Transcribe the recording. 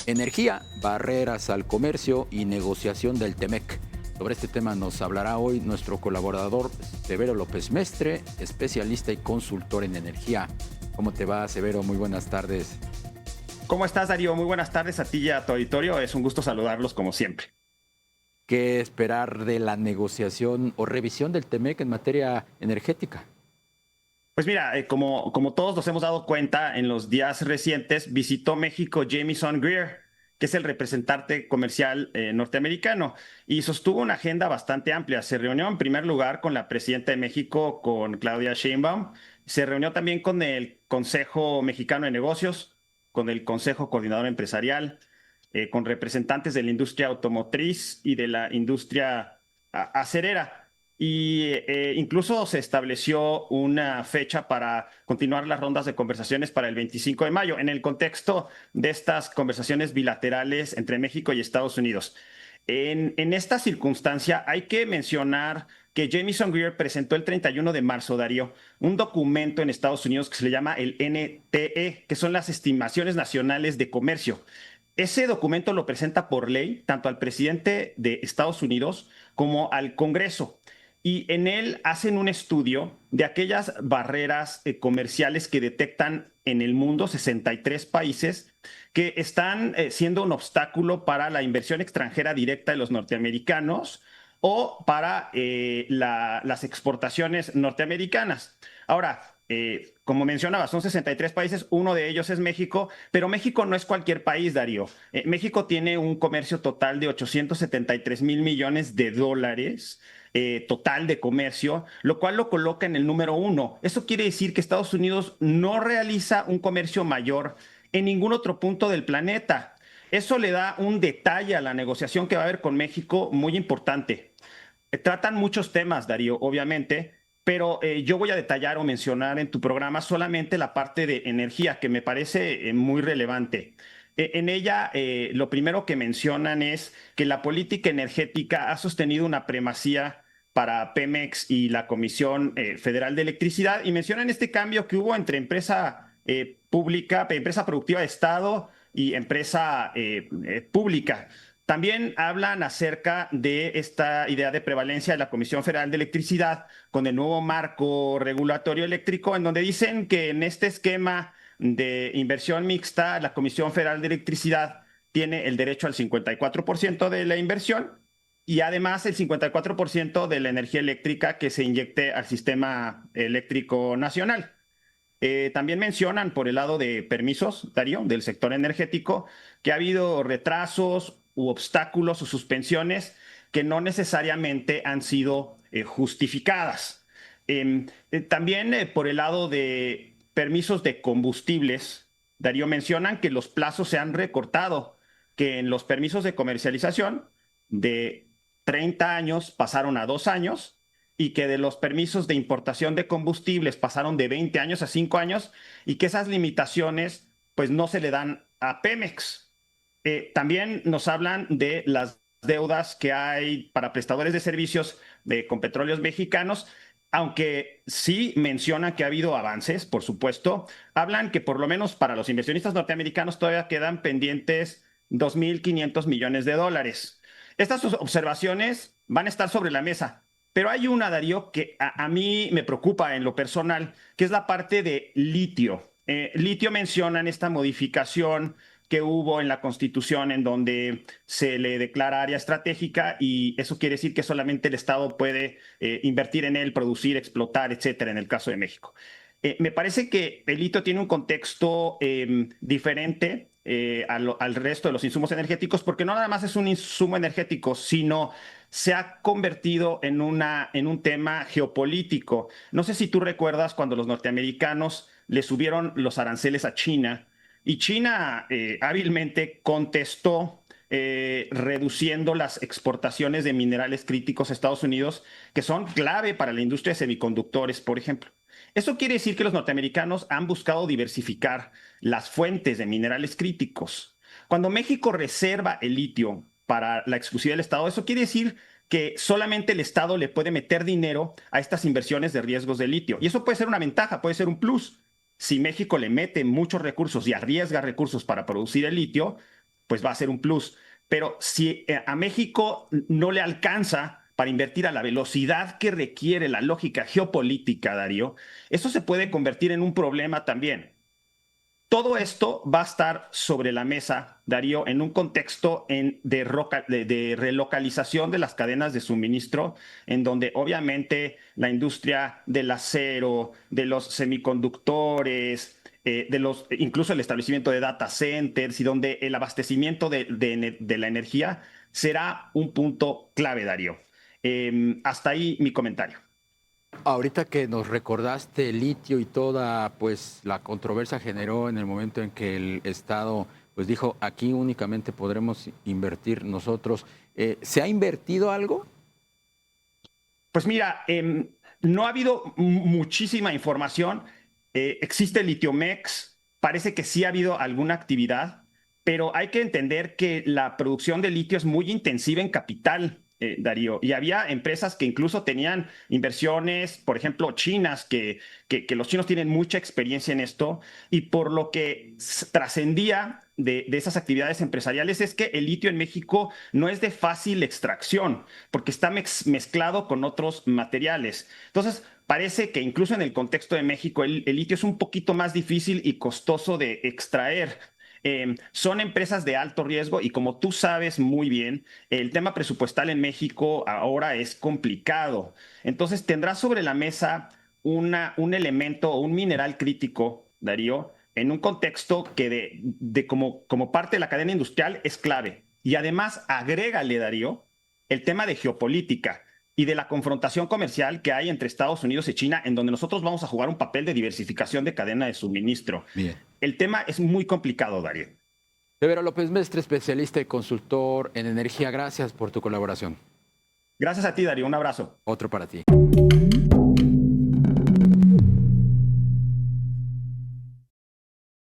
Energía, barreras al comercio y negociación del TEMEC. Sobre este tema nos hablará hoy nuestro colaborador Severo López Mestre, especialista y consultor en energía. ¿Cómo te va, Severo? Muy buenas tardes. ¿Cómo estás, Darío? Muy buenas tardes a ti y a tu auditorio. Es un gusto saludarlos como siempre. ¿Qué esperar de la negociación o revisión del TEMEC en materia energética? Pues mira, como todos nos hemos dado cuenta en los días recientes, visitó México Jamieson Greer, que es el representante comercial norteamericano, y sostuvo una agenda bastante amplia. Se reunió en primer lugar con la presidenta de México, con Claudia Sheinbaum. Se reunió también con el Consejo Mexicano de Negocios, con el Consejo Coordinador Empresarial, con representantes de la industria automotriz y de la industria acerera. Y incluso se estableció una fecha para continuar las rondas de conversaciones para el 25 de mayo, en el contexto de estas conversaciones bilaterales entre México y Estados Unidos. En esta circunstancia hay que mencionar que Jamieson Greer presentó el 31 de marzo, Darío, un documento en Estados Unidos que se le llama el NTE, que son las Estimaciones Nacionales de Comercio. Ese documento lo presenta por ley tanto al presidente de Estados Unidos como al Congreso. Y en él hacen un estudio de aquellas barreras comerciales que detectan en el mundo, 63 países, que están siendo un obstáculo para la inversión extranjera directa de los norteamericanos o para las exportaciones norteamericanas. Ahora, como mencionaba, son 63 países, uno de ellos es México, pero México no es cualquier país, Darío. México tiene un comercio total de 873 mil millones de dólares total de comercio, lo cual lo coloca en el número uno. Eso quiere decir que Estados Unidos no realiza un comercio mayor en ningún otro punto del planeta. Eso le da un detalle a la negociación que va a haber con México muy importante. Tratan muchos temas, Darío, obviamente, pero yo voy a detallar o mencionar en tu programa solamente la parte de energía, que me parece muy relevante. En ella, lo primero que mencionan es que la política energética ha sostenido una primacía para Pemex y la Comisión Federal de Electricidad, y mencionan este cambio que hubo entre empresa pública, empresa productiva de Estado y empresa pública. También hablan acerca de esta idea de prevalencia de la Comisión Federal de Electricidad con el nuevo marco regulatorio eléctrico, en donde dicen que en este esquema de inversión mixta, la Comisión Federal de Electricidad tiene el derecho al 54% de la inversión y además el 54% de la energía eléctrica que se inyecte al sistema eléctrico nacional. También mencionan por el lado de permisos, Darío, del sector energético, que ha habido retrasos u obstáculos o suspensiones que no necesariamente han sido justificadas. También por el lado de permisos de combustibles, Darío, mencionan que los plazos se han recortado, que en los permisos de comercialización de 30 años pasaron a 2 años y que de los permisos de importación de combustibles pasaron de 20 años a 5 años y que esas limitaciones pues no se le dan a Pemex. También nos hablan de las deudas que hay para prestadores de servicios con petróleos mexicanos, aunque sí mencionan que ha habido avances, por supuesto. Hablan que por lo menos para los inversionistas norteamericanos todavía quedan pendientes 2.500 millones de dólares. Estas observaciones van a estar sobre la mesa, pero hay una, Darío, que a mí me preocupa en lo personal, que es la parte de litio. Litio mencionan esta modificación que hubo en la Constitución en donde se le declara área estratégica y eso quiere decir que solamente el Estado puede invertir en él, producir, explotar, etcétera, en el caso de México. Me parece que el litio tiene un contexto diferente al resto de los insumos energéticos, porque no nada más es un insumo energético, sino se ha convertido en un tema geopolítico. No sé si tú recuerdas cuando los norteamericanos le subieron los aranceles a China y China hábilmente contestó reduciendo las exportaciones de minerales críticos a Estados Unidos, que son clave para la industria de semiconductores, por ejemplo. Eso quiere decir que los norteamericanos han buscado diversificar las fuentes de minerales críticos. Cuando México reserva el litio para la exclusividad del Estado, eso quiere decir que solamente el Estado le puede meter dinero a estas inversiones de riesgos de litio. Y eso puede ser una ventaja, puede ser un plus. Si México le mete muchos recursos y arriesga recursos para producir el litio, pues va a ser un plus. Pero si a México no le alcanza para invertir a la velocidad que requiere la lógica geopolítica, Darío, eso se puede convertir en un problema también. Todo esto va a estar sobre la mesa, Darío, en un contexto de relocalización de las cadenas de suministro, en donde obviamente la industria del acero, de los semiconductores, incluso el establecimiento de data centers y donde el abastecimiento de la energía será un punto clave, Darío. Hasta ahí mi comentario. Ahorita que nos recordaste el litio y toda pues la controversia generó en el momento en que el Estado pues dijo aquí únicamente podremos invertir nosotros, ¿se ha invertido algo? Pues mira, no ha habido muchísima información. Existe Litiomex, parece que sí ha habido alguna actividad, pero hay que entender que la producción de litio es muy intensiva en capital, Darío, y había empresas que incluso tenían inversiones, por ejemplo, chinas, que los chinos tienen mucha experiencia en esto, y por lo que trascendía de esas actividades empresariales es que el litio en México no es de fácil extracción, porque está mezclado con otros materiales. Entonces, parece que incluso en el contexto de México, el litio es un poquito más difícil y costoso de extraer. Son empresas de alto riesgo y como tú sabes muy bien, el tema presupuestal en México ahora es complicado. Entonces, tendrás sobre la mesa un elemento o un mineral crítico, Darío, en un contexto que como parte de la cadena industrial es clave. Y además, agrégale, Darío, el tema de geopolítica y de la confrontación comercial que hay entre Estados Unidos y China, en donde nosotros vamos a jugar un papel de diversificación de cadena de suministro. Bien. El tema es muy complicado, Darío. Severo López Mestre, especialista y consultor en energía, gracias por tu colaboración. Gracias a ti, Darío. Un abrazo. Otro para ti.